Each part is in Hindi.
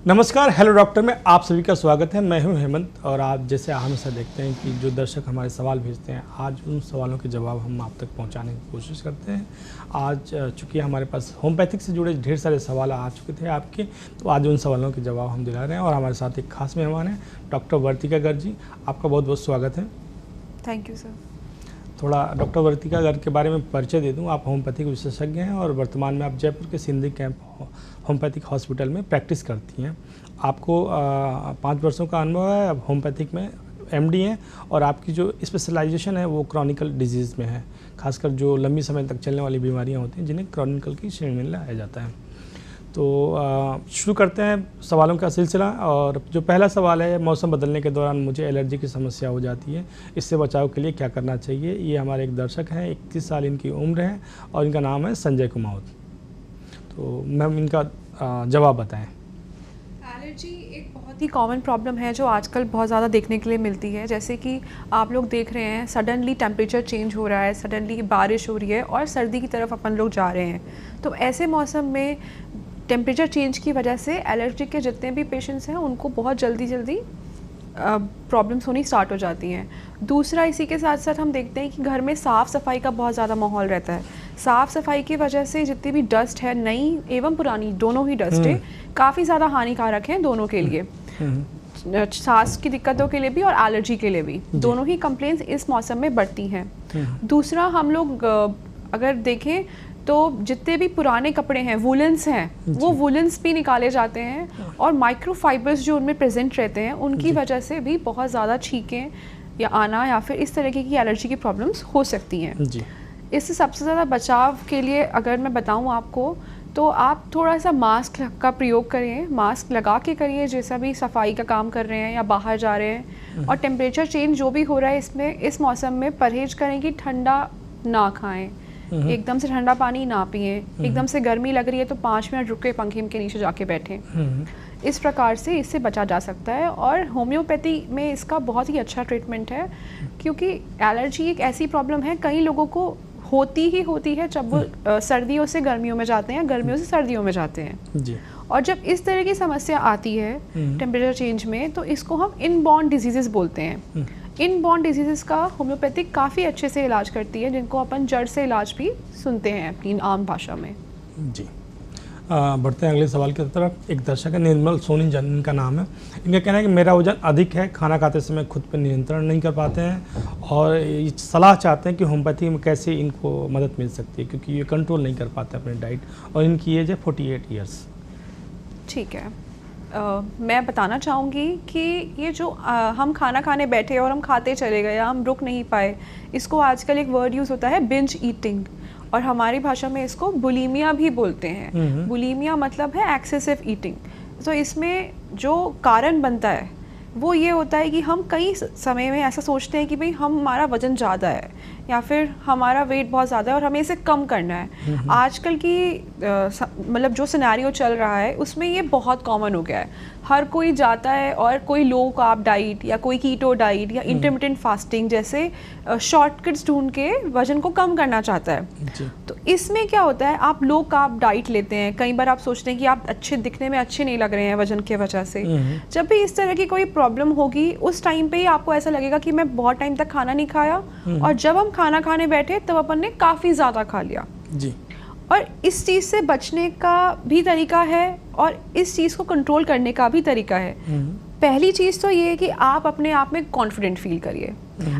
नमस्कार, हेलो डॉक्टर में आप सभी का स्वागत है। मैं हूं हेमंत और आप जैसे हमेशा देखते हैं कि जो दर्शक हमारे सवाल भेजते हैं, आज उन सवालों के जवाब हम आप तक पहुंचाने की कोशिश करते हैं। आज चूँकि हमारे पास होम्योपैथिक से जुड़े ढेर सारे सवाल आ चुके थे आपके, तो आज उन सवालों के जवाब हम दिला रहे हैं और हमारे साथ एक खास मेहमान हैं डॉक्टर वर्तिका गर्ग जी। आपका बहुत बहुत स्वागत है। Thank you sir. थोड़ा डॉक्टर वर्तिका गर्ग के बारे में परिचय दे दूं। आप होम्योपैथिक विशेषज्ञ हैं और वर्तमान में आप जयपुर के सिंधी कैंप होम्योपैथिक हॉस्पिटल में प्रैक्टिस करती हैं। आपको 5 वर्षों का अनुभव है। अब होम्योपैथिक में एमडी हैं और आपकी जो स्पेशलाइजेशन है वो क्रॉनिकल डिजीज़ में है, खासकर जो लंबी समय तक चलने वाली बीमारियां होती हैं जिन्हें क्रॉनिकल की श्रेणी में लाया जाता है। तो शुरू करते हैं सवालों का सिलसिला। और जो पहला सवाल है, मौसम बदलने के दौरान मुझे एलर्जी की समस्या हो जाती है, इससे बचाव के लिए क्या करना चाहिए? ये हमारे एक दर्शक हैं, 21 साल इनकी उम्र है और इनका नाम है संजय कुमार। तो मैम इनका जवाब बताएं। एलर्जी एक बहुत ही कॉमन प्रॉब्लम है जो आजकल बहुत ज़्यादा देखने के लिए मिलती है। जैसे कि आप लोग देख रहे हैं, सडनली टेम्परेचर चेंज हो रहा है, सडनली बारिश हो रही है और सर्दी की तरफ अपन लोग जा रहे हैं। तो ऐसे मौसम में टेम्परेचर चेंज की वजह से एलर्जी के जितने भी पेशेंट्स हैं उनको बहुत जल्दी प्रॉब्लम्स होनी स्टार्ट हो जाती हैं। दूसरा, इसी के साथ साथ हम देखते हैं कि घर में साफ़ सफाई का बहुत ज़्यादा माहौल रहता है। साफ़ सफाई की वजह से जितनी भी डस्ट है, नई एवं पुरानी दोनों ही डस्ट है, काफ़ी ज़्यादा हानिकारक हैं दोनों के लिए, सांस की दिक्कतों के लिए भी और एलर्जी के लिए भी। दोनों ही कंप्लेंट्स इस मौसम में बढ़ती हैं। दूसरा, हम लोग अगर देखें तो जितने भी पुराने कपड़े हैं, वुलेंस हैं, वो वुलेंस भी निकाले जाते हैं और माइक्रोफाइबर्स जो उनमें प्रेजेंट रहते हैं उनकी वजह से भी बहुत ज़्यादा छींकें या आना या फिर इस तरीके की एलर्जी की प्रॉब्लम्स हो सकती हैं जी। इससे सबसे ज़्यादा बचाव के लिए अगर मैं बताऊं आपको, तो आप थोड़ा सा मास्क का प्रयोग करें। मास्क लगा के करिए जैसा भी सफाई का काम कर रहे हैं या बाहर जा रहे हैं। और टेम्परेचर चेंज जो भी हो रहा है इसमें, इस मौसम में परहेज करें कि ठंडा ना खाएं, एकदम से ठंडा पानी ना पिए, एकदम से गर्मी लग रही है तो 5 मिनट रुक के पंखे के नीचे जाके बैठें। इस प्रकार से इससे बचा जा सकता है। और होम्योपैथी में इसका बहुत ही अच्छा ट्रीटमेंट है, क्योंकि एलर्जी एक ऐसी प्रॉब्लम है कई लोगों को होती है जब वो सर्दियों से गर्मियों में जाते हैं, गर्मियों से सर्दियों में जाते हैं जी। और जब इस तरह की समस्या आती है टेम्परेचर चेंज में, तो इसको हम इनबॉर्न डिजीजेस बोलते हैं। इनबॉर्न डिजीजेस का होम्योपैथिक काफ़ी अच्छे से इलाज करती है, जिनको अपन जड़ से इलाज भी सुनते हैं अपनी आम भाषा में जी। बढ़ते हैं अगले सवाल की तरफ। एक दर्शक है, निर्मल सोनी जन इनका नाम है। इनका कहना है कि मेरा वजन अधिक है, खाना खाते समय खुद पर नियंत्रण नहीं कर पाते हैं और ये सलाह चाहते हैं कि होम्योपैथी में कैसे इनको मदद मिल सकती है, क्योंकि ये कंट्रोल नहीं कर पाते अपनी डाइट और इनकी एज है 48 ईयर्स। ठीक है। मैं बताना चाहूँगी कि ये जो हम खाना खाने बैठे और हम खाते चले गए या हम रुक नहीं पाए, इसको आजकल एक वर्ड यूज़ होता है बिंज ईटिंग, और हमारी भाषा में इसको बुलीमिया भी बोलते हैं। बुलीमिया मतलब है एक्सेसिव ईटिंग। तो इसमें जो कारण बनता है वो ये होता है कि हम कई समय में ऐसा सोचते हैं कि भाई हमारा वज़न ज़्यादा है या फिर हमारा वेट बहुत ज़्यादा है और हमें इसे कम करना है। आजकल की मतलब जो सिनेरियो चल रहा है उसमें ये बहुत कॉमन हो गया है। हर कोई जाता है और कोई लो कार्ब डाइट या कोई कीटो डाइट या इंटरमिटेंट फास्टिंग जैसे शॉर्टकट्स ढूंढ के वज़न को कम करना चाहता है। तो इसमें क्या होता है, आप लो कार्ब डाइट लेते हैं, कई बार आप सोचते हैं कि आप अच्छे दिखने में अच्छे नहीं लग रहे हैं वज़न के वजह से। जब भी इस तरह की कोई प्रॉब्लम होगी उस टाइम पे ही आपको ऐसा लगेगा कि मैं बहुत टाइम तक खाना नहीं खाया और जब हम खाना खाने बैठे तब अपन ने काफ़ी ज़्यादा खा लिया जी। और इस चीज़ से बचने का भी तरीका है और इस चीज़ को कंट्रोल करने का भी तरीका है। पहली चीज़ तो ये है कि आप अपने आप में कॉन्फिडेंट फील करिए।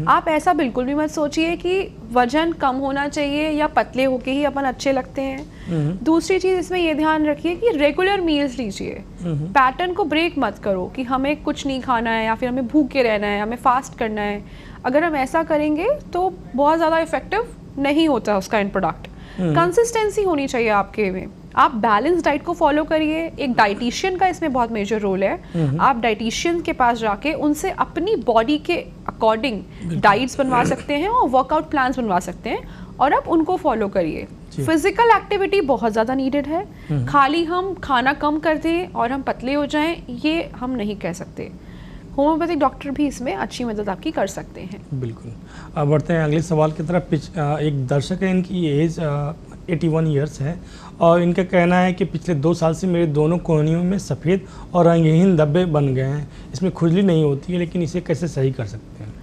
आप ऐसा बिल्कुल भी मत सोचिए कि वजन कम होना चाहिए या पतले होके ही अपन अच्छे लगते हैं। दूसरी चीज़ इसमें ये ध्यान रखिए कि रेगुलर मील्स लीजिए। पैटर्न को ब्रेक मत करो कि हमें कुछ नहीं खाना है या फिर हमें भूखे रहना है, हमें फास्ट करना है। अगर हम ऐसा करेंगे तो बहुत ज़्यादा इफेक्टिव नहीं होता उसका एंड प्रोडक्ट। कंसिस्टेंसी होनी चाहिए आपके में। आप बैलेंस डाइट को फॉलो करिए। एक डाइटिशियन का इसमें बहुत मेजर रोल है। आप डाइटिशियन के पास जाके उनसे अपनी बॉडी के अकॉर्डिंग डाइट्स बनवा सकते हैं और वर्कआउट प्लान्स बनवा सकते हैं और आप उनको फॉलो करिए। फिजिकल एक्टिविटी बहुत ज़्यादा नीडेड है। खाली हम खाना कम कर दें और हम पतले हो जाएं, ये हम नहीं कह सकते। होम्योपैथिक डॉक्टर भी इसमें अच्छी मदद आपकी कर सकते हैं। बिल्कुल। बढ़ते हैं अगले सवाल की तरफ। एक दर्शक है, इनकी एज 81 ईयर्स है और इनका कहना है कि पिछले 2 साल से मेरे दोनों कोहनियों में सफ़ेद और रंगहीन धब्बे बन गए हैं। इसमें खुजली नहीं होती है, लेकिन इसे कैसे सही कर सकते हैं?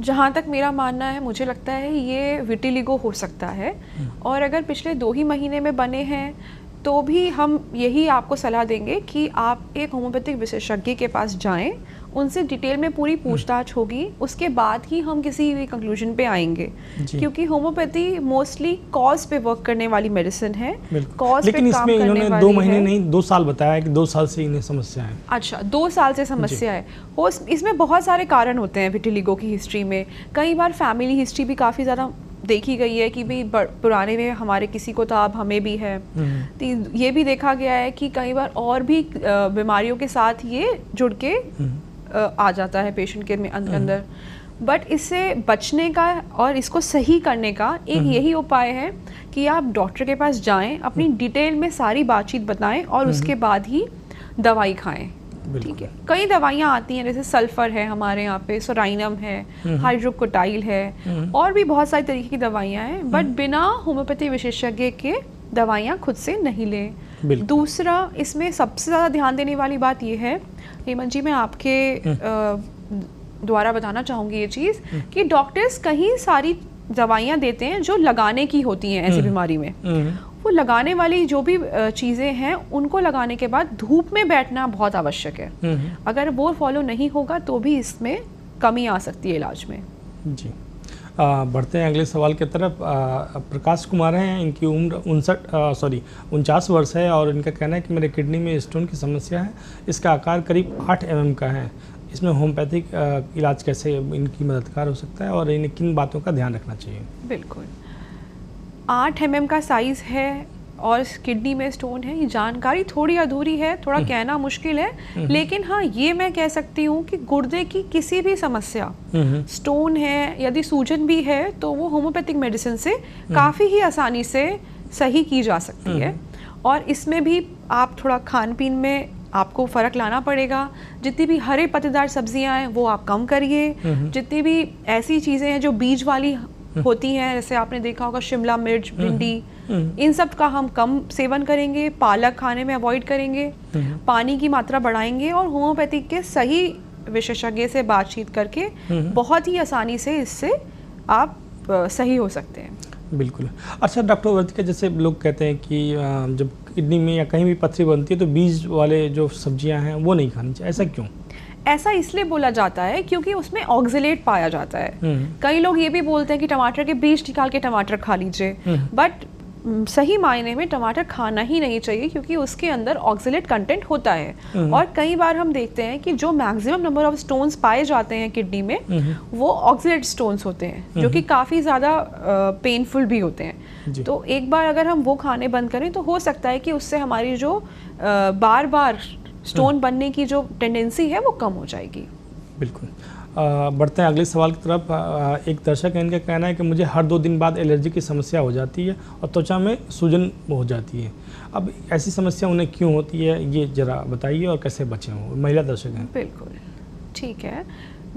जहाँ तक मेरा मानना है, मुझे लगता है ये विटिलिगो हो सकता है, और अगर पिछले 2 ही महीने में बने हैं तो भी हम यही आपको सलाह देंगे कि आप एक होम्योपैथिक विशेषज्ञ के पास जाएं, उनसे डिटेल में पूरी पूछताछ होगी, उसके बाद ही हम किसी भी कंक्लूजन पे आएंगे, क्योंकि होम्योपैथी मोस्टली कॉज पे वर्क करने वाली मेडिसिन है, कॉज पे काम करने वाली है। लेकिन इसमें 2 महीने नहीं 2 साल बताया कि 2 साल से इन्हें समस्या है। अच्छा, 2 साल से समस्या है। इसमें बहुत सारे कारण होते हैं विटिलिगो की हिस्ट्री में। कई बार फैमिली हिस्ट्री भी काफ़ी ज़्यादा देखी गई है कि भाई पुराने में हमारे किसी को था, अब हमें भी है। तो ये भी देखा गया है कि कई बार और भी बीमारियों के साथ ये जुड़ के आ जाता है पेशेंट के अंदर। बट इससे बचने का और इसको सही करने का एक यही उपाय है कि आप डॉक्टर के पास जाएं, अपनी डिटेल में सारी बातचीत बताएं और उसके बाद ही दवाई खाएं। ठीक है, कई दवाइयाँ आती हैं, जैसे सल्फर है हमारे यहाँ पे, सोराइनम है, हाइड्रोकोटाइल है, और भी बहुत सारी तरीके की दवाइयाँ हैं, बट बिना होम्योपैथी विशेषज्ञ के दवाइयाँ खुद से नहीं लें। दूसरा, इसमें सबसे ज़्यादा ध्यान देने वाली बात यह है, हेमंत जी, मैं आपके द्वारा बताना चाहूँगी ये चीज़ कि डॉक्टर्स कहीं सारी दवाइयाँ देते हैं जो लगाने की होती हैं ऐसी बीमारी में। वो लगाने वाली जो भी चीज़ें हैं उनको लगाने के बाद धूप में बैठना बहुत आवश्यक है। अगर वो फॉलो नहीं होगा तो भी इसमें कमी आ सकती है इलाज में। जी, बढ़ते हैं अगले सवाल की तरफ। प्रकाश कुमार हैं, इनकी उम्र 49 वर्ष है और इनका कहना है कि मेरे किडनी में स्टोन की समस्या है। इसका आकार करीब 8 mm का है। इसमें होम्योपैथिक इलाज कैसे इनकी मददगार हो सकता है और इन्हें किन बातों का ध्यान रखना चाहिए? बिल्कुल, 8 mm का साइज़ है और किडनी में स्टोन है, ये जानकारी थोड़ी अधूरी है, थोड़ा कहना मुश्किल है, लेकिन हाँ ये मैं कह सकती हूँ कि गुर्दे की किसी भी समस्या, स्टोन है, यदि सूजन भी है, तो वो होम्योपैथिक मेडिसिन से काफ़ी ही आसानी से सही की जा सकती है। और इसमें भी आप थोड़ा खान पीन में आपको फ़र्क लाना पड़ेगा। जितनी भी हरे पत्तेदार सब्जियां हैं वो आप कम करिए। जितनी भी ऐसी चीज़ें हैं जो बीज वाली होती हैं, जैसे आपने देखा होगा शिमला मिर्च, भिंडी, इन सब का हम कम सेवन करेंगे। पालक खाने में अवॉइड करेंगे, पानी की मात्रा बढ़ाएंगे और होम्योपैथिक के सही विशेषज्ञ से बातचीत करके बहुत ही आसानी से इससे आप सही हो सकते हैं। बिल्कुल। अच्छा डॉक्टर वर्तिका, जैसे लोग कहते हैं कि जब किडनी में या कहीं भी पथरी बनती है तो बीज वाले जो सब्जियां हैं वो नहीं खानी चाहिए, ऐसा क्यों? ऐसा इसलिए बोला जाता है क्योंकि उसमें ऑक्जेलेट पाया जाता है। कई लोग ये भी बोलते हैं कि टमाटर के बीज निकाल के टमाटर खा लीजिए, बट सही मायने में टमाटर खाना ही नहीं चाहिए क्योंकि उसके अंदर ऑक्जेलेट कंटेंट होता है। और कई बार हम देखते हैं कि जो मैक्सिमम नंबर ऑफ स्टोन्स पाए जाते हैं किडनी में वो ऑक्जेलेट स्टोन्स होते हैं, जो कि काफ़ी ज़्यादा पेनफुल भी होते हैं। तो एक बार अगर हम वो खाने बंद करें तो हो सकता है कि उससे हमारी जो बार बार स्टोन बनने की जो टेंडेंसी है वो कम हो जाएगी। बिल्कुल। बढ़ते हैं अगले सवाल की तरफ। एक दर्शक है, इनका कहना है कि मुझे हर 2 दिन बाद एलर्जी की समस्या हो जाती है और त्वचा में सूजन हो जाती है। अब ऐसी समस्या उन्हें क्यों होती है, ये ज़रा बताइए और कैसे बचें? वो महिला दर्शक हैं। बिल्कुल, ठीक है।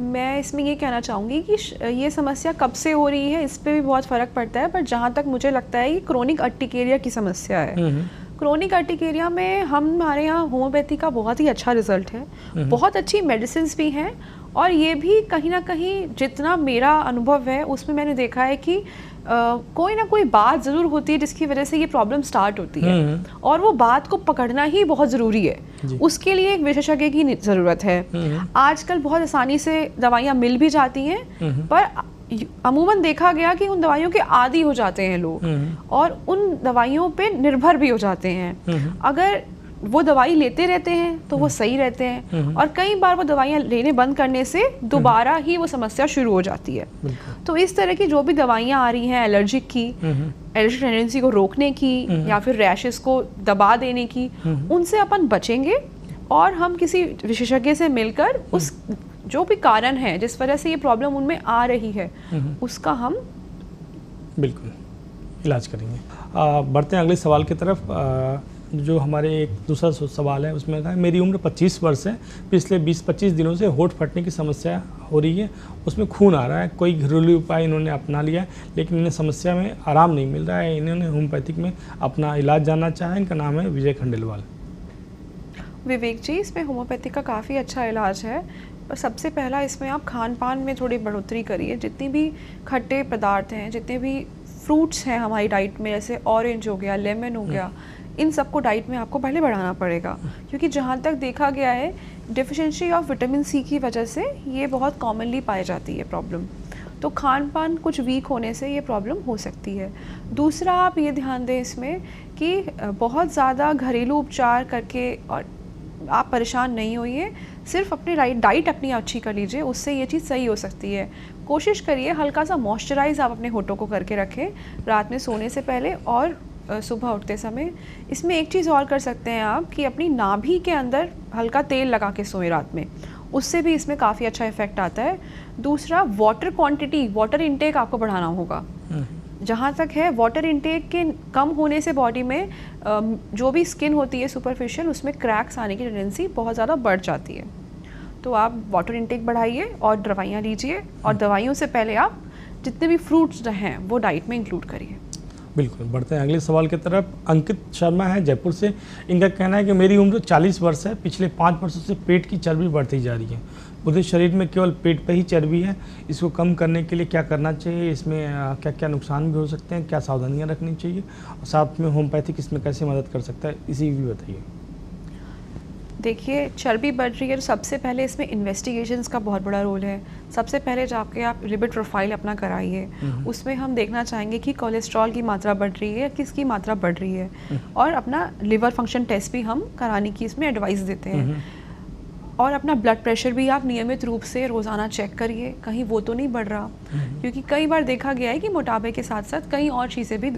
मैं इसमें ये कहना चाहूँगी कि ये समस्या कब से हो रही है इस पर भी बहुत फ़र्क पड़ता है, पर जहाँ तक मुझे लगता है ये क्रोनिक अर्टिकेरिया की समस्या है। क्रोनिक अर्टिकेरिया में हमारे यहाँ होम्योपैथी का बहुत ही अच्छा रिजल्ट है, बहुत अच्छी मेडिसिन भी हैं, और ये भी कहीं ना कहीं जितना मेरा अनुभव है उसमें मैंने देखा है कि कोई ना कोई बात ज़रूर होती है जिसकी वजह से ये प्रॉब्लम स्टार्ट होती है, और वो बात को पकड़ना ही बहुत ज़रूरी है। उसके लिए एक विशेषज्ञ की ज़रूरत है। आजकल बहुत आसानी से दवाइयाँ मिल भी जाती हैं, पर अमूमन देखा गया कि उन दवाइयों के आदी हो जाते हैं लोग और उन दवाइयों पे निर्भर भी हो जाते हैं। अगर वो दवाई लेते रहते हैं तो वो सही रहते हैं, और कई बार वो दवाइयाँ लेने बंद करने से दोबारा ही वो समस्या शुरू हो जाती है। तो इस तरह की जो भी दवाइयाँ आ रही हैं एलर्जिक की, एलर्जिक टेंडेंसी को रोकने की या फिर रैशेस को दबा देने की, उनसे अपन बचेंगे और हम किसी विशेषज्ञ से मिलकर उस जो भी कारण है जिस वजह से ये प्रॉब्लम उनमें आ रही है उसका हम बिल्कुल इलाज करेंगे। बढ़ते हैं अगले सवाल की तरफ। जो हमारे एक दूसरा सवाल है उसमें था, मेरी उम्र 25 वर्ष है, पिछले 20-25 दिनों से होंठ फटने की समस्या हो रही है, उसमें खून आ रहा है, कोई घरेलू उपाय इन्होंने अपना लिया है लेकिन इन्हें समस्या में आराम नहीं मिल रहा है। इन्होंने होम्योपैथिक में अपना इलाज जानना चाहा है। इनका नाम है विजय खंडेलवाल। विवेक जी, इसमें होम्योपैथी का काफ़ी अच्छा इलाज है। और सबसे पहला इसमें आप खान पान में थोड़ी बढ़ोतरी करिए। जितनी भी खट्टे पदार्थ हैं, जितने भी फ्रूट्स हैं हमारी डाइट में, जैसे ऑरेंज हो गया, लेमन हो गया, इन सबको डाइट में आपको पहले बढ़ाना पड़ेगा। क्योंकि जहाँ तक देखा गया है, डेफिशिएंसी ऑफ विटामिन सी की वजह से ये बहुत कॉमनली पाई जाती है प्रॉब्लम। तो खान पान कुछ वीक होने से ये प्रॉब्लम हो सकती है। दूसरा, आप ये ध्यान दें इसमें कि बहुत ज़्यादा घरेलू उपचार करके और आप परेशान नहीं होइए, सिर्फ अपनी डाइट अपनी अच्छी कर लीजिए, उससे ये चीज़ सही हो सकती है। कोशिश करिए हल्का सा मॉइस्चराइज आप अपने होठों को करके रखें रात में सोने से पहले और सुबह उठते समय। इसमें एक चीज़ और कर सकते हैं आप कि अपनी नाभि के अंदर हल्का तेल लगा के सोएं रात में, उससे भी इसमें काफ़ी अच्छा इफेक्ट आता है। दूसरा, वाटर क्वांटिटी, वाटर इनटेक आपको बढ़ाना होगा। जहाँ तक है, वाटर इनटेक के कम होने से बॉडी में जो भी स्किन होती है सुपरफिशियल, उसमें क्रैक्स आने की टेंडेंसी बहुत ज़्यादा बढ़ जाती है। तो आप वाटर इनटेक बढ़ाइए और दवाइयाँ लीजिए, और दवाइयों से पहले आप जितने भी फ्रूट्स हैं वो डाइट में इंक्लूड करिए। बिल्कुल। बढ़ते हैं अगले सवाल की तरफ। अंकित शर्मा है जयपुर से। इनका कहना है कि मेरी उम्र 40 वर्ष है, पिछले 5 वर्षों से पेट की चर्बी बढ़ती जा रही है, पूरे शरीर में केवल पेट पर ही चर्बी है, इसको कम करने के लिए क्या करना चाहिए, इसमें क्या क्या नुकसान भी हो सकते हैं, क्या सावधानियां रखनी चाहिए, और साथ में होम्योपैथिक इसमें कैसे मदद कर सकता है, इसी भी बताइए। देखिए, चर्बी बढ़ रही है तो सबसे पहले इसमें इन्वेस्टिगेशंस का बहुत बड़ा रोल है। सबसे पहले जाके आप लिपिड प्रोफाइल अपना कराइए, उसमें हम देखना चाहेंगे कि कोलेस्ट्रॉल की मात्रा बढ़ रही है या किसकी मात्रा बढ़ रही है, और अपना लिवर फंक्शन टेस्ट भी हम कराने की इसमें एडवाइस देते हैं। और अपना ब्लड प्रेशर भी आप नियमित रूप से रोज़ाना चेक करिए, कहीं वो तो नहीं बढ़ रहा, क्योंकि कई बार देखा गया है कि मोटापे के साथ साथ कई और चीज़ें भी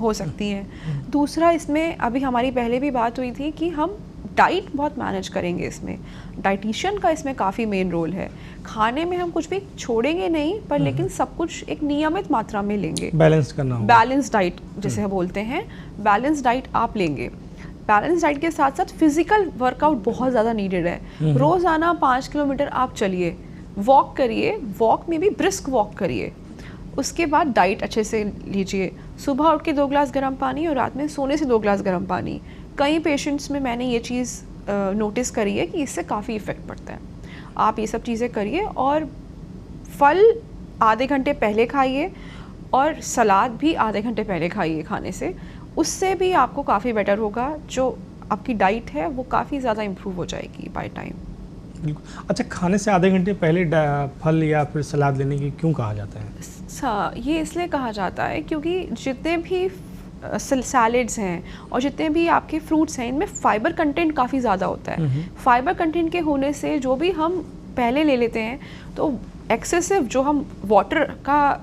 हो सकती हैं। दूसरा, इसमें अभी हमारी पहले भी बात हुई थी कि हम डाइट बहुत मैनेज करेंगे। इसमें डाइटिशियन का इसमें काफ़ी मेन रोल है। खाने में हम कुछ भी छोड़ेंगे नहीं, पर लेकिन सब कुछ एक नियमित मात्रा में लेंगे। बैलेंस करना होगा। बैलेंस डाइट जैसे हम बोलते हैं, बैलेंस डाइट आप लेंगे। बैलेंस डाइट के साथ साथ फिजिकल वर्कआउट बहुत ज़्यादा नीडेड है। रोज़ाना 5 किलोमीटर आप चलिए, वॉक करिए, वॉक में भी ब्रिस्क वॉक करिए। उसके बाद डाइट अच्छे से लीजिए। सुबह उठ के 2 ग्लास गर्म पानी और रात में सोने से 2 ग्लास गर्म पानी। कई पेशेंट्स में मैंने ये चीज़ नोटिस करी है कि इससे काफ़ी इफ़ेक्ट पड़ता है। आप ये सब चीज़ें करिए, और फल आधे घंटे पहले खाइए, और सलाद भी आधे घंटे पहले खाइए खाने से। उससे भी आपको काफ़ी बेटर होगा। जो आपकी डाइट है वो काफ़ी ज़्यादा इम्प्रूव हो जाएगी बाय टाइम। बिल्कुल। अच्छा, खाने से आधे घंटे पहले फल या फिर सलाद लेने की क्यों कहा जाता है? ये इसलिए कहा जाता है क्योंकि जितने भी सैलेड्स हैं और जितने भी आपके फ्रूट्स हैं, इनमें फाइबर कंटेंट काफ़ी ज़्यादा होता है। फाइबर कंटेंट के होने से जो भी हम पहले ले लेते हैं, तो एक्सेसिव जो हम वाटर का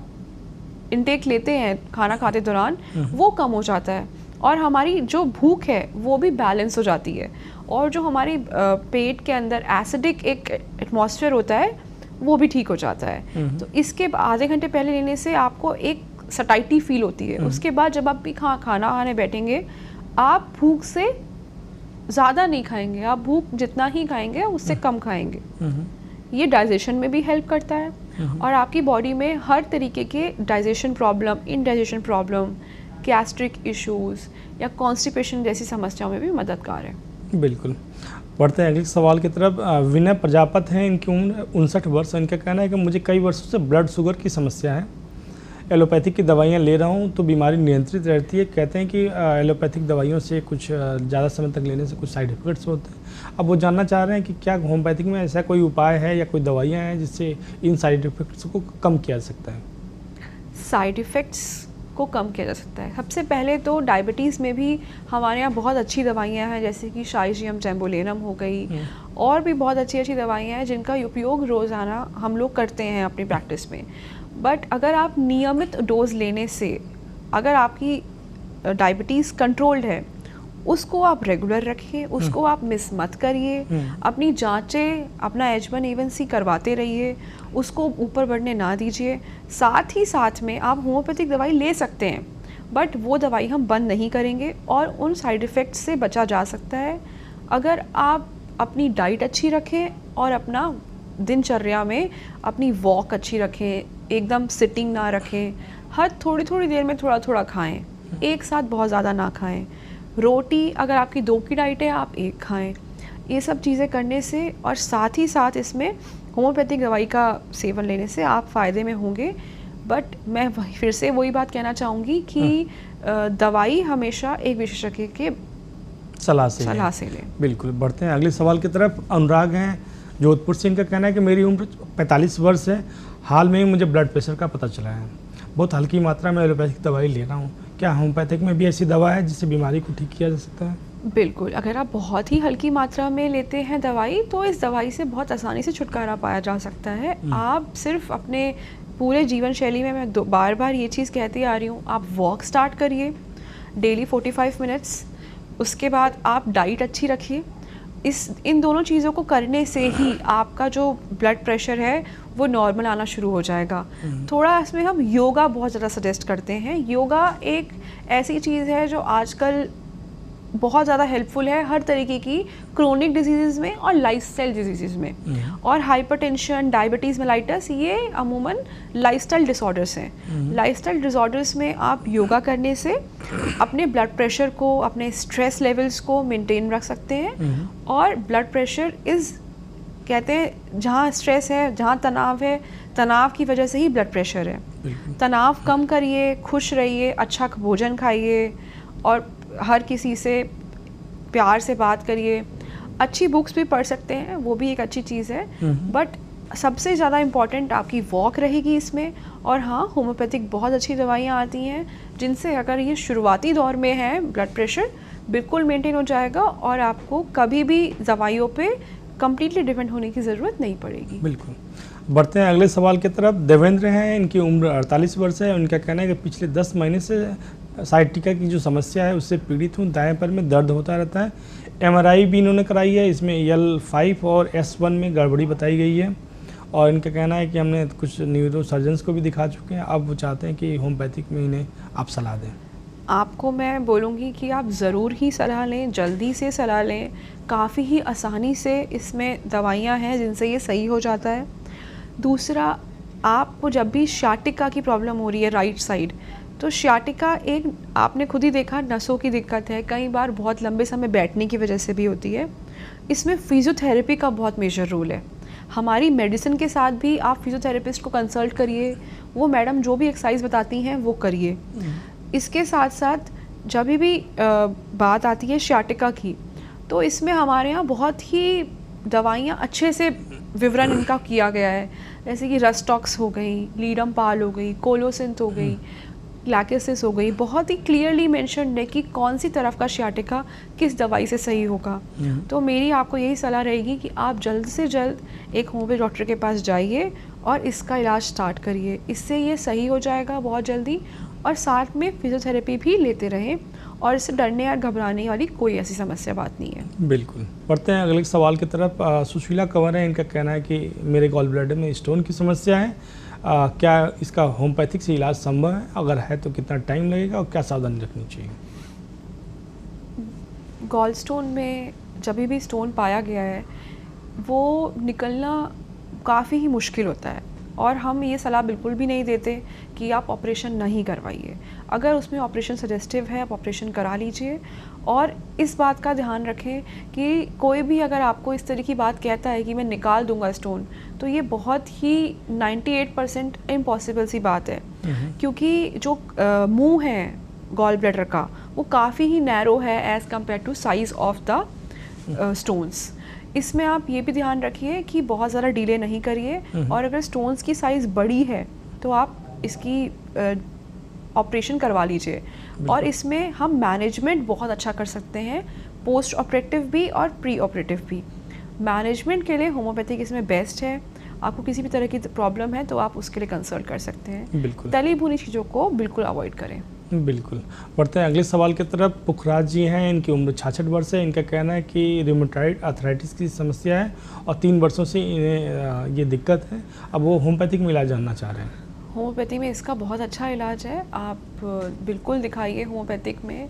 इंटेक लेते हैं खाना खाते दौरान, वो कम हो जाता है, और हमारी जो भूख है वो भी बैलेंस हो जाती है, और जो हमारी पेट के अंदर एसिडिक एक एटमॉस्फेयर होता है वो भी ठीक हो जाता है। तो इसके आधे घंटे पहले लेने से आपको एक सटाइटी फील होती है। उसके बाद जब आप भी खाना खाने बैठेंगे, आप भूख से ज़्यादा नहीं खाएंगे, आप भूख जितना ही खाएंगे उससे कम खाएंगे। ये डाइजेशन में भी हेल्प करता है, और आपकी बॉडी में हर तरीके के digestion problem, indigestion problem, gastric issues या कॉन्स्टिपेशन जैसी समस्याओं में भी मददगार है। बिल्कुल। बढ़ते हैं अगले सवाल की तरफ। विनय प्रजापति हैं, इनकी उम्र 59 वर्ष। इनका कहना है कि मुझे कई वर्षों से ब्लड शुगर की समस्या है, एलोपैथिक की दवाइयाँ ले रहा हूँ तो बीमारी नियंत्रित रहती है। कहते हैं कि एलोपैथिक दवाइयों से कुछ ज़्यादा समय तक लेने से कुछ साइड इफ़ेक्ट्स होते हैं। अब वो जानना चाह रहे हैं कि क्या होम्योपैथिक में ऐसा कोई उपाय है या कोई दवाइयाँ हैं जिससे इन साइड इफ़ेक्ट्स को कम किया जा सकता है? साइड इफ़ेक्ट्स को कम किया जा सकता है। सबसे पहले तो डायबिटीज़ में भी हमारे यहाँ बहुत अच्छी दवाइयाँ हैं, जैसे कि शाइजियम टेम्बोलेनम हो गई, और भी बहुत अच्छी अच्छी दवाइयाँ हैं जिनका उपयोग रोज़ाना हम लोग करते हैं अपनी प्रैक्टिस में। बट अगर आप नियमित डोज लेने से, अगर आपकी डायबिटीज़ कंट्रोल्ड है, उसको आप रेगुलर रखिए, उसको आप मिस मत करिए। अपनी जांचें, अपना H1A1C करवाते रहिए, उसको ऊपर बढ़ने ना दीजिए। साथ ही साथ में आप होम्योपैथिक दवाई ले सकते हैं, बट वो दवाई हम बंद नहीं करेंगे और उन साइड इफ़ेक्ट्स से बचा जा सकता है अगर आप अपनी डाइट अच्छी रखें और अपना दिनचर्या में अपनी वॉक अच्छी रखें, एकदम सिटिंग ना रखें, हर थोड़ी थोड़ी देर में थोड़ा थोड़ा खाएं, एक साथ बहुत ज़्यादा ना खाएं, रोटी अगर आपकी 2 की डाइट है आप 1 खाएं। ये सब चीज़ें करने से और साथ ही साथ इसमें होम्योपैथिक दवाई का सेवन लेने से आप फ़ायदे में होंगे। बट मैं फिर से वही बात कहना चाहूँगी कि दवाई हमेशा एक विशेषज्ञ के सलाह से लें। बिल्कुल। बढ़ते हैं अगले सवाल की तरफ। अनुराग हैं जोधपुर से। इनका कहना है कि मेरी उम्र 45 वर्ष है, हाल में ही मुझे ब्लड प्रेशर का पता चला है, बहुत हल्की मात्रा में एलोपैथिक दवाई ले रहा हूँ, क्या होम्योपैथिक में भी ऐसी दवा है जिससे बीमारी को ठीक किया जा सकता है? बिल्कुल, अगर आप बहुत ही हल्की मात्रा में लेते हैं दवाई तो इस दवाई से बहुत आसानी से छुटकारा पाया जा सकता है। आप सिर्फ अपने पूरे जीवन शैली में मैं बार बार ये चीज़ कहती आ रही हूँ, आप वॉक स्टार्ट करिए डेली 45 मिनट्स, उसके बाद आप डाइट अच्छी रखिए। इन दोनों चीज़ों को करने से ही आपका जो ब्लड प्रेशर है वो नॉर्मल आना शुरू हो जाएगा। थोड़ा इसमें हम योगा बहुत ज़्यादा सजेस्ट करते हैं। योगा एक ऐसी चीज़ है जो आजकल बहुत ज़्यादा हेल्पफुल है हर तरीके की क्रोनिक डिजीज़ में और लाइफस्टाइल डिजीज़ में। और हाइपरटेंशन, डायबिटीज़ मेलाइटस ये अमूमन लाइफस्टाइल डिसऑर्डर्स हैं। लाइफस्टाइल डिसऑर्डर्स में आप योगा करने से अपने ब्लड प्रेशर को, अपने स्ट्रेस लेवल्स को मेंटेन रख सकते हैं। और ब्लड प्रेशर कहते हैं जहाँ स्ट्रेस है, जहाँ तनाव है, तनाव की वजह से ही ब्लड प्रेशर है। तनाव कम करिए, खुश रहिए, अच्छा भोजन खाइए और हर किसी से प्यार से बात करिए। अच्छी बुक्स भी पढ़ सकते हैं, वो भी एक अच्छी चीज़ है। बट सबसे ज़्यादा इम्पॉर्टेंट आपकी वॉक रहेगी इसमें। और हाँ, होम्योपैथिक बहुत अच्छी दवाइयाँ आती हैं जिनसे अगर ये शुरुआती दौर में है ब्लड प्रेशर बिल्कुल मेंटेन हो जाएगा और आपको कभी भी दवाइयों पे कम्प्लीटली डिपेंड होने की ज़रूरत नहीं पड़ेगी। बिल्कुल। बढ़ते हैं अगले सवाल की तरफ। देवेंद्र हैं, इनकी उम्र 48 वर्ष है। उनका कहना है कि पिछले 10 महीने से साइटिका की जो समस्या है उससे पीड़ित हूँ, दाएं पैर में दर्द होता रहता है। MRI भी इन्होंने कराई है, इसमें L5 और S1 में गड़बड़ी बताई गई है। और इनका कहना है कि हमने कुछ न्यूरो सर्जन्स को भी दिखा चुके हैं, अब वो चाहते हैं कि होम्योपैथिक में इन्हें आप सलाह दें। आपको मैं बोलूँगी कि आप ज़रूर ही सलाह लें, जल्दी से सलाह लें। काफ़ी ही आसानी से इसमें दवाइयाँ हैं जिनसे ये सही हो जाता है। दूसरा, आपको जब भी शाटिका की प्रॉब्लम हो रही है राइट साइड, तो शाटिका एक आपने खुद ही देखा नसों की दिक्कत है, कई बार बहुत लंबे समय बैठने की वजह से भी होती है। इसमें फिजियोथेरेपी का बहुत मेजर रोल है। हमारी मेडिसिन के साथ भी आप फिजियोथेरेपिस्ट को कंसल्ट करिए, वो मैडम जो भी एक्सरसाइज बताती हैं वो करिए। इसके साथ साथ जब भी बात आती है शाटिका की, तो इसमें हमारे यहाँ बहुत ही दवाइयाँ अच्छे से विवरण इनका किया गया है, जैसे कि रस्टॉक्स हो गई, लीडम पाल हो गई, कोलोसिंथ हो गई, लैकेसिस हो गई। बहुत ही क्लियरली मेंशन्ड है कि कौन सी तरफ का शाटिका किस दवाई से सही होगा। तो मेरी आपको यही सलाह रहेगी कि आप जल्द से जल्द एक होम्योपैथी डॉक्टर के पास जाइए और इसका इलाज स्टार्ट करिए। इससे ये सही हो जाएगा बहुत जल्दी। और साथ में फिजियोथेरेपी भी लेते रहें और इससे डरने या घबराने वाली कोई ऐसी समस्या बात नहीं है। बिल्कुल। बढ़ते हैं अगले सवाल की तरफ। सुशीला कंवर है, इनका कहना है कि मेरे गॉल ब्लैडर में स्टोन की समस्या है, क्या इसका होम्योपैथिक से इलाज संभव है? अगर है तो कितना टाइम लगेगा और क्या सावधानी रखनी चाहिए? गॉल स्टोन में जब भी स्टोन पाया गया है वो निकलना काफ़ी ही मुश्किल होता है और हम ये सलाह बिल्कुल भी नहीं देते कि आप ऑपरेशन नहीं करवाइए। अगर उसमें ऑपरेशन सजेस्टिव है आप ऑपरेशन करा लीजिए। और इस बात का ध्यान रखें कि कोई भी अगर आपको इस तरह की बात कहता है कि मैं निकाल दूंगा स्टोन, तो ये बहुत ही 98% इम्पॉसिबल सी बात है। क्योंकि जो मुंह है गॉल ब्लैडर का वो काफ़ी ही नैरो है as compare to size of the stones. इसमें आप ये भी ध्यान रखिए कि बहुत ज़्यादा डिले नहीं करिए और अगर स्टोन्स की साइज़ बड़ी है तो आप इसकी ऑपरेशन करवा लीजिए। और इसमें हम मैनेजमेंट बहुत अच्छा कर सकते हैं, पोस्ट ऑपरेटिव भी और प्री ऑपरेटिव भी। मैनेजमेंट के लिए होम्योपैथिक इसमें बेस्ट है। आपको किसी भी तरह की प्रॉब्लम है तो आप उसके लिए कंसल्ट कर सकते हैं। बिल्कुल। तली भुनी चीज़ों को बिल्कुल अवॉइड करें। बिल्कुल। बढ़ते हैं अगले सवाल की तरफ। पुखराज जी हैं, इनकी उम्र 66 वर्ष है। इनका कहना है कि रूमेटॉइड आर्थराइटिस की समस्या है और 3 वर्षों से इन्हें ये दिक्कत है। अब वो होम्योपैथिक में इलाज जानना चाह रहे हैं। होम्योपैथी में इसका बहुत अच्छा इलाज है, आप बिल्कुल दिखाइए होम्योपैथिक में।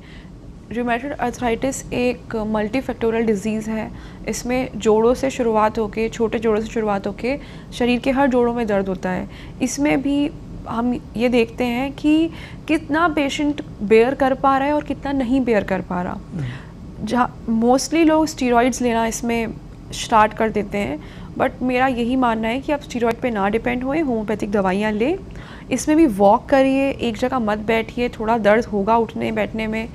रूमेटॉइड अर्थराइटिस एक मल्टी फैक्टोरियल डिजीज़ है। इसमें जोड़ों से शुरुआत होके, छोटे जोड़ों से शुरुआत होके शरीर के हर जोड़ों में दर्द होता है। इसमें भी हम ये देखते हैं कि कितना पेशेंट बेयर कर पा रहा है और कितना नहीं बेयर कर पा रहा। जहाँ मोस्टली लोग स्टीरॉइड्स लेना इसमें स्टार्ट कर देते हैं, बट मेरा यही मानना है कि आप स्टीरॉइड पे ना डिपेंड होए, होम्योपैथिक दवाइयाँ लें। इसमें भी वॉक करिए, एक जगह मत बैठिए, थोड़ा दर्द होगा उठने बैठने में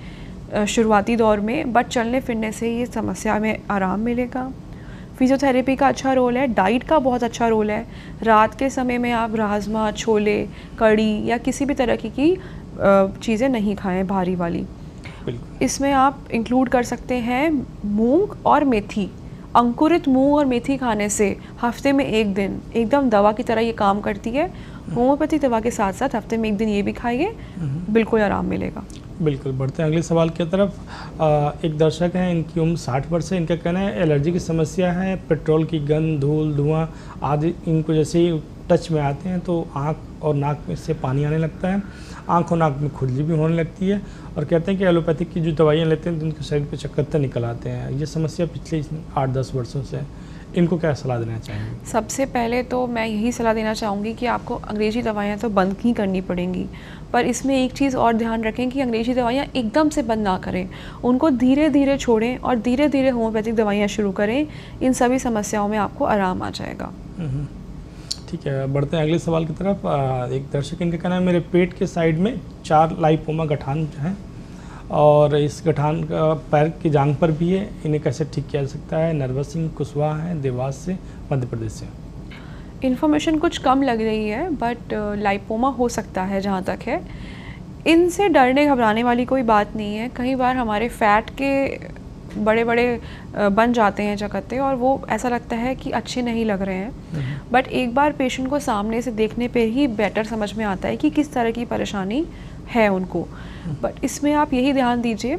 शुरुआती दौर में, बट चलने फिरने से ये समस्या में आराम मिलेगा। फिजियोथेरेपी का अच्छा रोल है, डाइट का बहुत अच्छा रोल है। रात के समय में आप राजमा, छोले, कड़ी या किसी भी तरह की चीज़ें नहीं खाएं भारी वाली। इसमें आप इंक्लूड कर सकते हैं मूंग और मेथी। अंकुरित मूंग और मेथी खाने से हफ्ते में एक दिन एकदम दवा की तरह ये काम करती है। होम्योपैथिक दवा के साथ साथ हफ्ते में एक दिन ये भी खाइए, बिल्कुल आराम मिलेगा। बिल्कुल। बढ़ते हैं अगले सवाल की तरफ। एक दर्शक हैं, इनकी उम्र 60 वर्ष है। इनका कहना है एलर्जी की समस्या है, पेट्रोल की गंध, धूल, धुआं आदि इनको जैसे ही टच में आते हैं तो आँख और नाक में से पानी आने लगता है, आँख और नाक में खुजली भी होने लगती है, और कहते हैं कि एलोपैथिक की जो दवाइयाँ लेते हैं तो उनके शरीर पे चक्कर निकल आते हैं। ये समस्या पिछले 8-10 वर्षों से है। इनको क्या सलाह देना चाहेंगे? सबसे पहले तो मैं यही सलाह देना चाहूँगी कि आपको अंग्रेज़ी दवाइयाँ तो बंद ही करनी पड़ेंगी, पर इसमें एक चीज़ और ध्यान रखें कि अंग्रेज़ी दवाइयाँ एकदम से बंद ना करें, उनको धीरे धीरे छोड़ें और धीरे धीरे होम्योपैथिक दवाइयाँ शुरू करें। इन सभी समस्याओं में आपको आराम आ जाएगा। ठीक है। बढ़ते हैं अगले सवाल की तरफ। एक दर्शक इनका कहना है मेरे पेट के साइड में 4 लाइपोमा गठान हैं और इस गठान का पैर की जांघ पर भी है, इन्हें कैसे ठीक किया जा सकता है? नरवस सिंह कुशवाहा है, देवास से, मध्य प्रदेश से। इन्फॉर्मेशन कुछ कम लग रही है, बट लाइपोमा हो सकता है जहाँ तक है। इनसे डरने घबराने वाली कोई बात नहीं है। कई बार हमारे फैट के बड़े बड़े बन जाते हैं जगते और वो ऐसा लगता है कि अच्छे नहीं लग रहे हैं, बट एक बार पेशेंट को सामने से देखने पर ही बेटर समझ में आता है कि किस तरह की परेशानी है उनको। बट इसमें आप यही ध्यान दीजिए,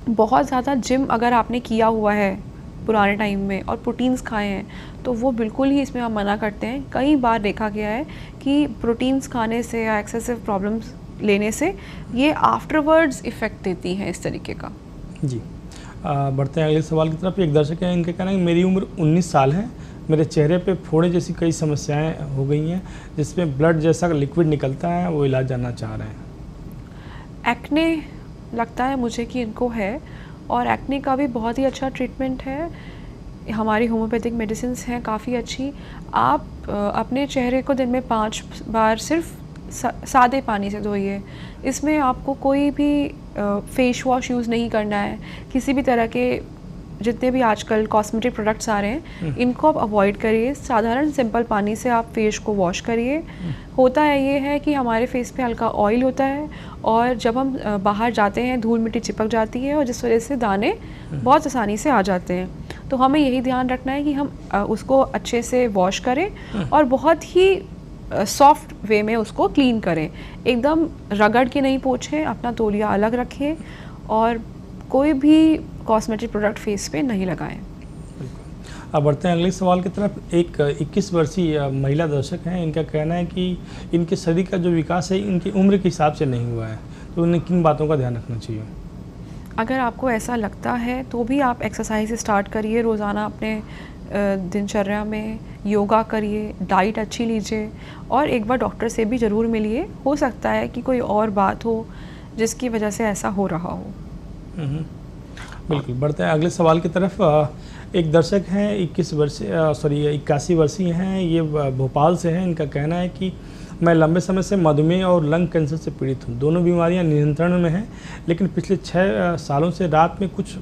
बहुत ज़्यादा जिम अगर आपने किया हुआ है पुराने टाइम में और प्रोटीन्स खाए हैं तो वो बिल्कुल ही इसमें हम मना करते हैं। कई बार देखा गया है कि प्रोटीन्स खाने से या एक्सेसिव प्रॉब्लम्स लेने से ये आफ्टरवर्ड्स इफ़ेक्ट देती हैं इस तरीके का। जी। बढ़ते हैं अगले सवाल की तरफ। एक दर्शक है, इनका कहना है मेरी उम्र 19 साल है, मेरे चेहरे पे फोड़े जैसी कई समस्याएं हो गई हैं जिसमें ब्लड जैसा लिक्विड निकलता है, वो इलाज जानना चाह रहे हैं। एक्ने लगता है मुझे कि इनको है, और एक्ने का भी बहुत ही अच्छा ट्रीटमेंट है। हमारी होम्योपैथिक मेडिसिन्स हैं काफ़ी अच्छी। आप अपने चेहरे को दिन में 5 बार सिर्फ सादे पानी से धोइए। इसमें आपको कोई भी फेस वॉश यूज़ नहीं करना है। किसी भी तरह के जितने भी आजकल कॉस्मेटिक प्रोडक्ट्स आ रहे हैं इनको आप अवॉइड करिए। साधारण सिंपल पानी से आप फेस को वॉश करिए। होता है ये है कि हमारे फेस पे हल्का ऑयल होता है और जब हम बाहर जाते हैं धूल मिट्टी चिपक जाती है और जिस वजह से दाने बहुत आसानी से आ जाते हैं। तो हमें यही ध्यान रखना है कि हम उसको अच्छे से वॉश करें और बहुत ही सॉफ्ट वे में उसको क्लीन करें। एकदम रगड़ के नहीं पोंछें, अपना तौलिया अलग रखें और कोई भी कॉस्मेटिक प्रोडक्ट फेस पे नहीं लगाएं। अब बढ़ते हैं अगले सवाल की तरफ। एक 21 वर्षीय महिला दर्शक हैं, इनका कहना है कि इनके शरीर का जो विकास है इनकी उम्र के हिसाब से नहीं हुआ है, तो उन्हें किन बातों का ध्यान रखना चाहिए? अगर आपको ऐसा लगता है तो भी आप एक्सरसाइज स्टार्ट करिए रोज़ाना अपने दिनचर्या में। योगा करिए, डाइट अच्छी लीजिए और एक बार डॉक्टर से भी ज़रूर मिलिए। हो सकता है कि कोई और बात हो जिसकी वजह से ऐसा हो रहा हो। बिल्कुल। बढ़ते हैं अगले सवाल की तरफ। एक दर्शक हैं 81 वर्षीय हैं, ये भोपाल से हैं। इनका कहना है कि मैं लंबे समय से मधुमेह और लंग कैंसर से पीड़ित हूँ। दोनों बीमारियाँ नियंत्रण में हैं, लेकिन पिछले 6 सालों से रात में कुछ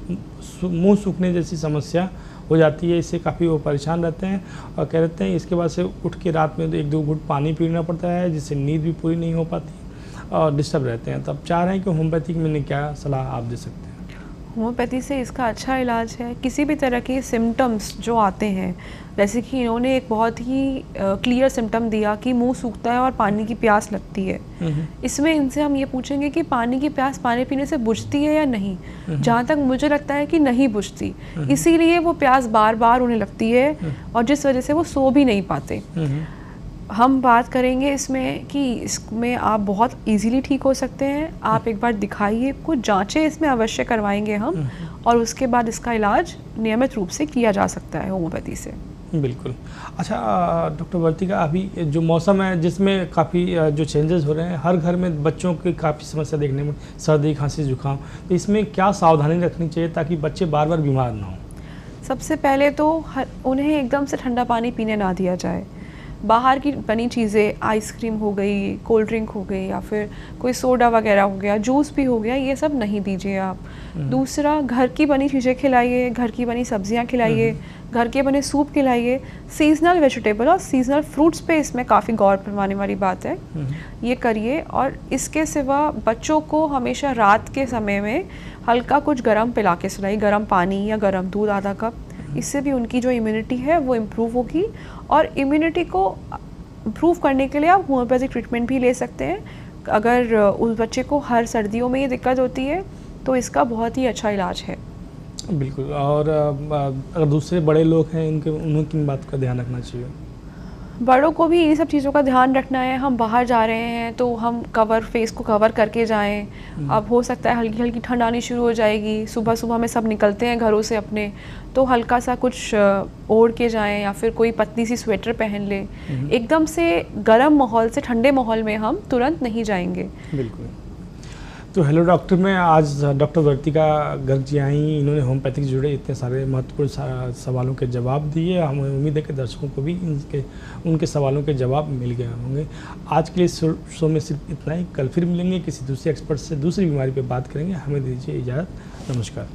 मुंह सूखने जैसी समस्या हो जाती है। इससे काफ़ी वो परेशान रहते हैं और कह रहते हैं इसके बाद से उठ के रात में 1-2 घूंट पानी पीना पड़ता है, जिससे नींद भी पूरी नहीं हो पाती और डिस्टर्ब रहते हैं। तो अब चाह रहे हैं कि होम्योपैथिक में क्या सलाह आप दे सकते हैं? होम्योपैथी से इसका अच्छा इलाज है। किसी भी तरह के सिम्टम्स जो आते हैं, जैसे कि इन्होंने एक बहुत ही क्लियर सिम्टम दिया कि मुंह सूखता है और पानी की प्यास लगती है। इसमें इनसे हम ये पूछेंगे कि पानी की प्यास पानी पीने से बुझती है या नहीं। जहाँ तक मुझे लगता है कि नहीं बुझती, इसीलिए वो प्यास बार बार उन्हें लगती है और जिस वजह से वो सो भी नहीं पाते। हम बात करेंगे इसमें कि इसमें आप बहुत इजीली ठीक हो सकते हैं। आप एक बार दिखाइए, कुछ जांचें इसमें अवश्य करवाएंगे हम, और उसके बाद इसका इलाज नियमित रूप से किया जा सकता है होम्योपैथी से। बिल्कुल। अच्छा डॉक्टर वर्तिका, अभी जो मौसम है जिसमें काफ़ी जो चेंजेस हो रहे हैं, हर घर में बच्चों की काफ़ी समस्या देखने में, सर्दी खांसी जुकाम, तो इसमें क्या सावधानी रखनी चाहिए ताकि बच्चे बार बार बीमार ना हों? सबसे पहले तो उन्हें एकदम से ठंडा पानी पीने ना दिया जाए। बाहर की बनी चीज़ें, आइसक्रीम हो गई, कोल्ड ड्रिंक हो गई, या फिर कोई सोडा वगैरह हो गया, जूस भी हो गया, ये सब नहीं दीजिए आप। दूसरा, घर की बनी चीज़ें खिलाइए, घर की बनी सब्जियां खिलाइए, घर के बने सूप खिलाइए। सीजनल वेजिटेबल और सीजनल फ्रूट्स पे इसमें काफ़ी गौर फरमाने वाली बात है, ये करिए। और इसके सिवा बच्चों को हमेशा रात के समय में हल्का कुछ गर्म पिला के सुलाइए, गर्म पानी या गर्म दूध आधा कप। इससे भी उनकी जो इम्यूनिटी है वो इम्प्रूव होगी, और इम्यूनिटी को इम्प्रूव करने के लिए आप होम्योपैथिक ट्रीटमेंट भी ले सकते हैं। अगर उस बच्चे को हर सर्दियों में ये दिक्कत होती है तो इसका बहुत ही अच्छा इलाज है। बिल्कुल। और अगर दूसरे बड़े लोग हैं, उन्हें किन बात का ध्यान रखना चाहिए? बड़ों को भी ये सब चीज़ों का ध्यान रखना है। हम बाहर जा रहे हैं तो हम फेस को कवर करके जाएं। अब हो सकता है हल्की हल्की ठंड आनी शुरू हो जाएगी, सुबह सुबह में सब निकलते हैं घरों से अपने, तो हल्का सा कुछ ओढ़ के जाएं, या फिर कोई पतली सी स्वेटर पहन लें। एकदम से गर्म माहौल से ठंडे माहौल में हम तुरंत नहीं जाएंगे। बिल्कुल। तो हेलो डॉक्टर, मैं आज डॉक्टर वर्तिका गर्ग जी आई, इन्होंने होम्योपैथिक से जुड़े इतने सारे महत्वपूर्ण सवालों के जवाब दिए। हमें उम्मीद है कि दर्शकों को भी उनके सवालों के जवाब मिल गए होंगे। आज के लिए शो में सिर्फ इतना ही। कल फिर मिलेंगे किसी दूसरे एक्सपर्ट से, दूसरी बीमारी पर बात करेंगे। हमें दीजिए इजाज़त। नमस्कार।